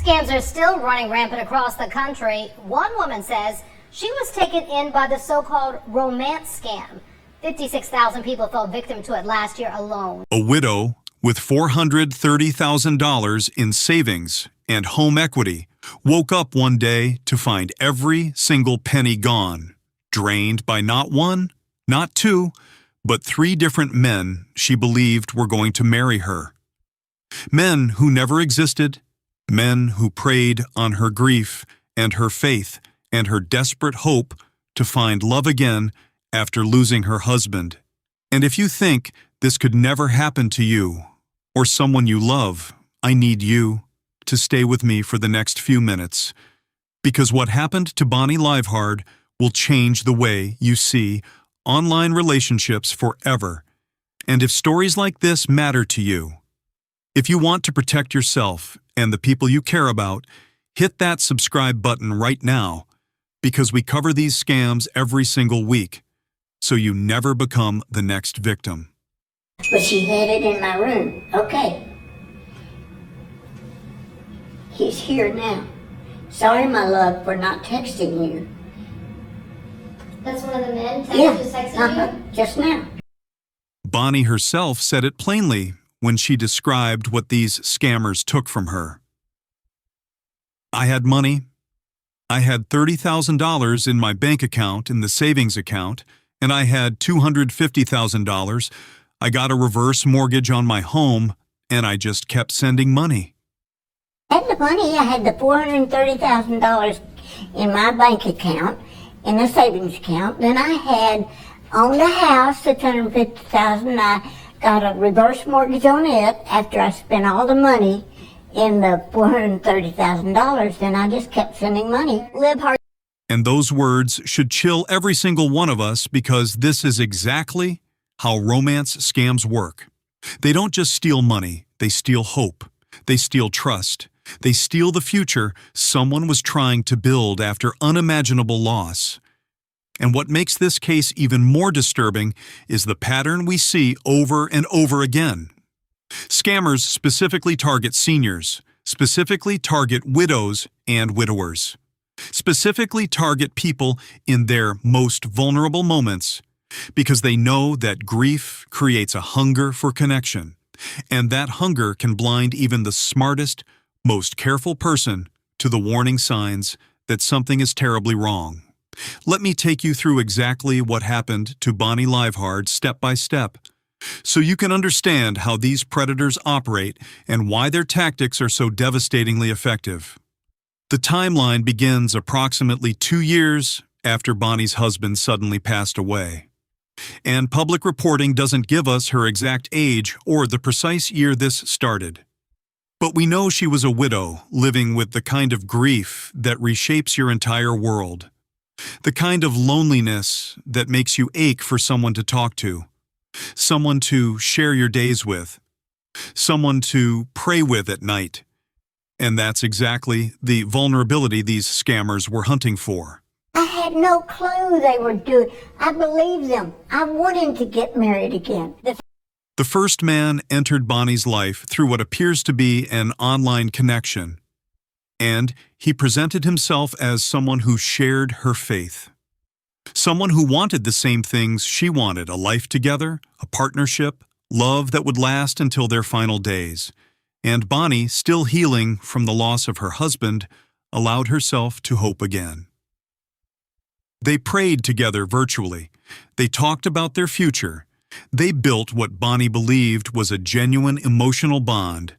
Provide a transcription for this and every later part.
Scams are still running rampant across the country. One woman says she was taken in by the so-called romance scam. 56,000 people fell victim to it last year alone. A widow with $430,000 in savings and home equity woke up one day to find every single penny gone, drained by not one, not two, but 3 different men she believed were going to marry her. Men who never existed, men who preyed on her grief and her faith and her desperate hope to find love again after losing her husband. And if you think this could never happen to you or someone you love, I need you to stay with me for the next few minutes, because what happened to Bonnie Livehard will change the way you see online relationships forever. And if stories like this matter to you, if you want to protect yourself and the people you care about, hit that subscribe button right now, because we cover these scams every single week, so you never become the next victim. But she had it in my room. Okay. He's here now. Sorry, my love, for not texting you. That's one of the men Just texting you? Just now. Bonnie herself said it plainly when she described what these scammers took from her. I had money. I had $30,000 in my bank account, in the savings account, and I had $250,000. I got a reverse mortgage on my home, and I just kept sending money. I had the money. I had the $430,000 in my bank account, in the savings account. Then I had on the house, $650,000. I got a reverse mortgage on it after I spent all the money in the $430,000. Then I just kept sending money. Live hard. And those words should chill every single one of us, because this is exactly how romance scams work. They don't just steal money, they steal hope. They steal trust. They steal the future someone was trying to build after unimaginable loss. And what makes this case even more disturbing is the pattern we see over and over again. Scammers specifically target seniors, specifically target widows and widowers, specifically target people in their most vulnerable moments, because they know that grief creates a hunger for connection, and that hunger can blind even the smartest, most careful person to the warning signs that something is terribly wrong. Let me take you through exactly what happened to Bonnie Livehard step by step, so you can understand how these predators operate and why their tactics are so devastatingly effective. The timeline begins approximately 2 years after Bonnie's husband suddenly passed away. And public reporting doesn't give us her exact age or the precise year this started. But we know she was a widow living with the kind of grief that reshapes your entire world, the kind of loneliness that makes you ache for someone to talk to, someone to share your days with, someone to pray with at night. And that's exactly the vulnerability these scammers were hunting for. I had no clue they were doing. I believed them. I wanted to get married again. The first man entered Bonnie's life through what appears to be an online connection, and he presented himself as someone who shared her faith, someone who wanted the same things she wanted: a life together, a partnership, love that would last until their final days. And Bonnie, still healing from the loss of her husband, allowed herself to hope again. They prayed together virtually. They talked about their future. They built what Bonnie believed was a genuine emotional bond.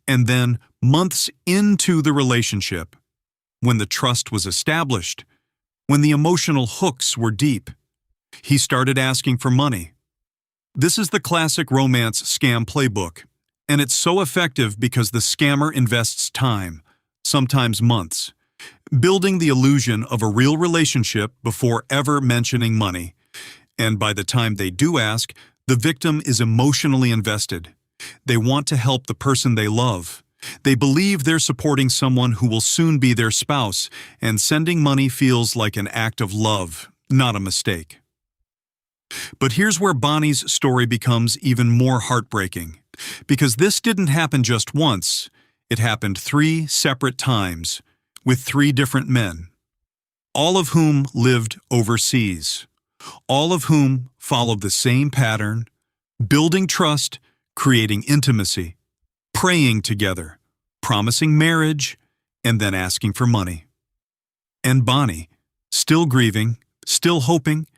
And then, months into the relationship, when the trust was established, when the emotional hooks were deep, he started asking for money. This is the classic romance scam playbook, and it's so effective because the scammer invests time, sometimes months, building the illusion of a real relationship before ever mentioning money. And by the time they do ask, the victim is emotionally invested. They want to help the person they love. They believe they're supporting someone who will soon be their spouse, and sending money feels like an act of love, not a mistake. But here's where Bonnie's story becomes even more heartbreaking, because this didn't happen just once. It happened 3 separate times, with 3 different men, all of whom lived overseas, all of whom followed the same pattern, building trust, creating intimacy, praying together, promising marriage, and then asking for money. And Bonnie, still grieving, still hoping,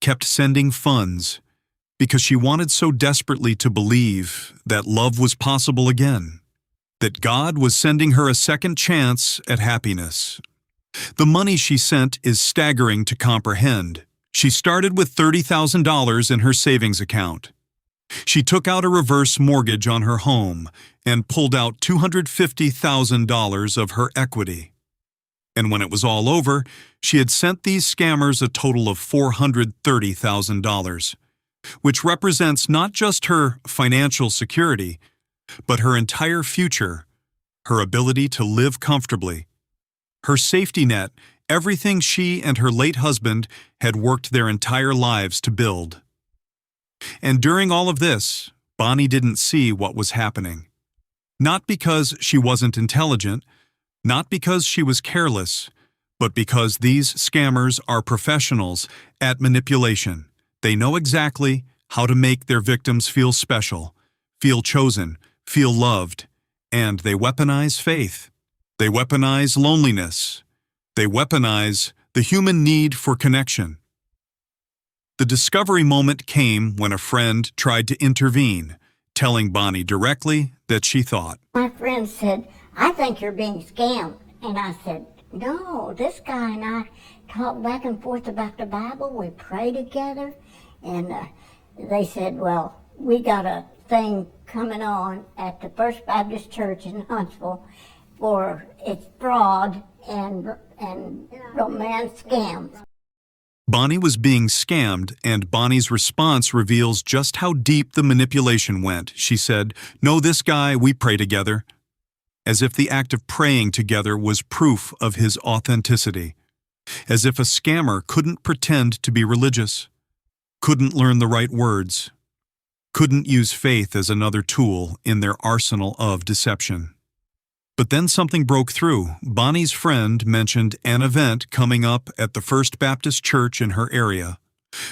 kept sending funds because she wanted so desperately to believe that love was possible again, that God was sending her a second chance at happiness. The money she sent is staggering to comprehend. She started with $30,000 in her savings account. She took out a reverse mortgage on her home and pulled out $250,000 of her equity. And when it was all over, she had sent these scammers a total of $430,000, which represents not just her financial security, but her entire future, her ability to live comfortably, her safety net, everything she and her late husband had worked their entire lives to build. And during all of this, Bonnie didn't see what was happening. Not because she wasn't intelligent, not because she was careless, but because these scammers are professionals at manipulation. They know exactly how to make their victims feel special, feel chosen, feel loved, and they weaponize faith. They weaponize loneliness. They weaponize the human need for connection. The discovery moment came when a friend tried to intervene, telling Bonnie directly that she thought, My friend said, I think you're being scammed. And I said, no, this guy and I talk back and forth about the Bible. We pray together. And they said, well, we got a thing coming on at the First Baptist Church in Huntsville for it's fraud and romance scams. Bonnie was being scammed, and Bonnie's response reveals just how deep the manipulation went. She said, "No, this guy, we pray together," as if the act of praying together was proof of his authenticity, as if a scammer couldn't pretend to be religious, couldn't learn the right words, couldn't use faith as another tool in their arsenal of deception. But then something broke through. Bonnie's friend mentioned an event coming up at the First Baptist Church in her area,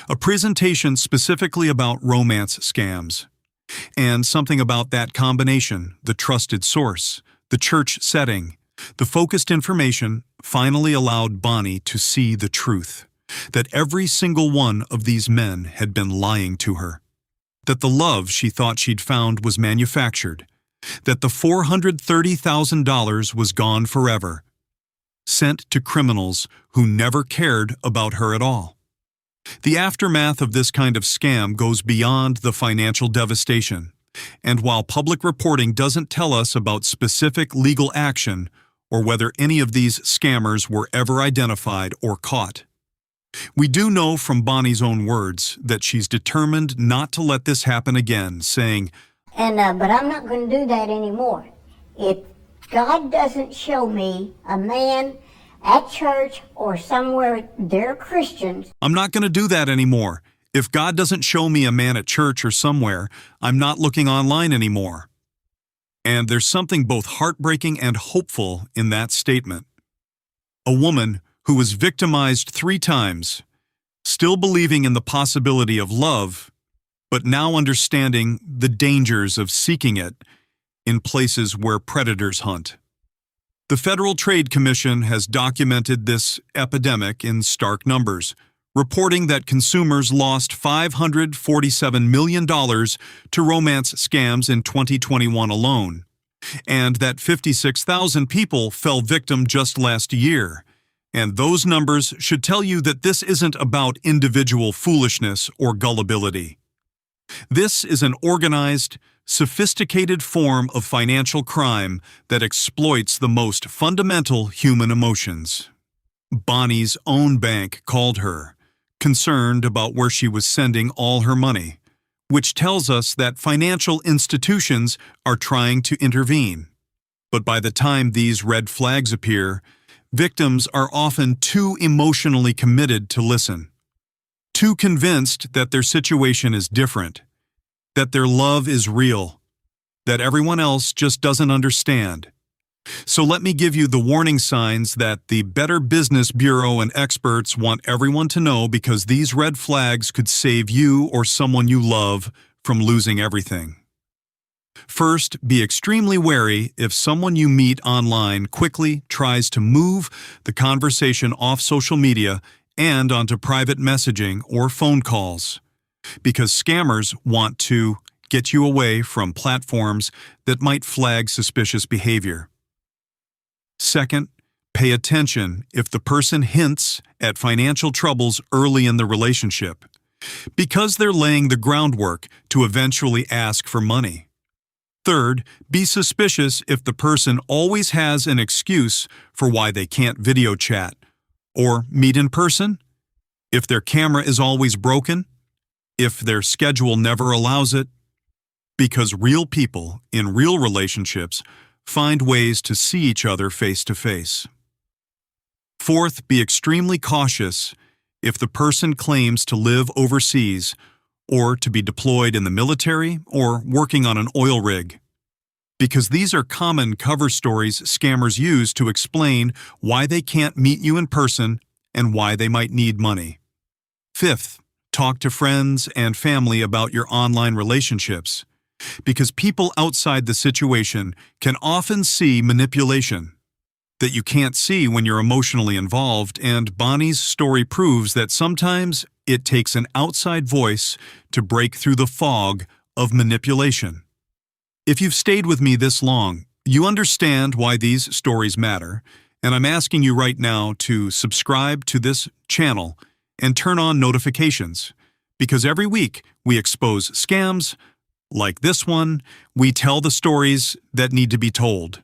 a presentation specifically about romance scams, and something about that combination, the trusted source, the church setting, the focused information, finally allowed Bonnie to see the truth, that every single one of these men had been lying to her, that the love she thought she'd found was manufactured, that the $430,000 was gone forever, sent to criminals who never cared about her at all. The aftermath of this kind of scam goes beyond the financial devastation, and while public reporting doesn't tell us about specific legal action or whether any of these scammers were ever identified or caught, we do know from Bonnie's own words that she's determined not to let this happen again, saying, But I'm not going to do that anymore. If God doesn't show me a man at church or somewhere they're Christians, I'm not going to do that anymore. If God doesn't show me a man at church or somewhere, I'm not looking online anymore. And there's something both heartbreaking and hopeful in that statement. A woman who was victimized 3 times, still believing in the possibility of love, but now understanding the dangers of seeking it in places where predators hunt. The Federal Trade Commission has documented this epidemic in stark numbers, reporting that consumers lost $547 million to romance scams in 2021 alone, and that 56,000 people fell victim just last year. And those numbers should tell you that this isn't about individual foolishness or gullibility. This is an organized, sophisticated form of financial crime that exploits the most fundamental human emotions. Bonnie's own bank called her, concerned about where she was sending all her money, which tells us that financial institutions are trying to intervene. But by the time these red flags appear, victims are often too emotionally committed to listen, too convinced that their situation is different, that their love is real, that everyone else just doesn't understand. So let me give you the warning signs that the Better Business Bureau and experts want everyone to know, because these red flags could save you or someone you love from losing everything. First, be extremely wary if someone you meet online quickly tries to move the conversation off social media and onto private messaging or phone calls, because scammers want to get you away from platforms that might flag suspicious behavior. Second, pay attention if the person hints at financial troubles early in the relationship, because they're laying the groundwork to eventually ask for money. Third, be suspicious if the person always has an excuse for why they can't video chat or meet in person, if their camera is always broken, if their schedule never allows it, because real people in real relationships find ways to see each other face to face. Fourth, be extremely cautious if the person claims to live overseas or to be deployed in the military or working on an oil rig, because these are common cover stories scammers use to explain why they can't meet you in person and why they might need money. Fifth, talk to friends and family about your online relationships, because people outside the situation can often see manipulation that you can't see when you're emotionally involved, and Bonnie's story proves that sometimes it takes an outside voice to break through the fog of manipulation. If you've stayed with me this long, you understand why these stories matter, and I'm asking you right now to subscribe to this channel and turn on notifications, because every week we expose scams like this one. We tell the stories that need to be told.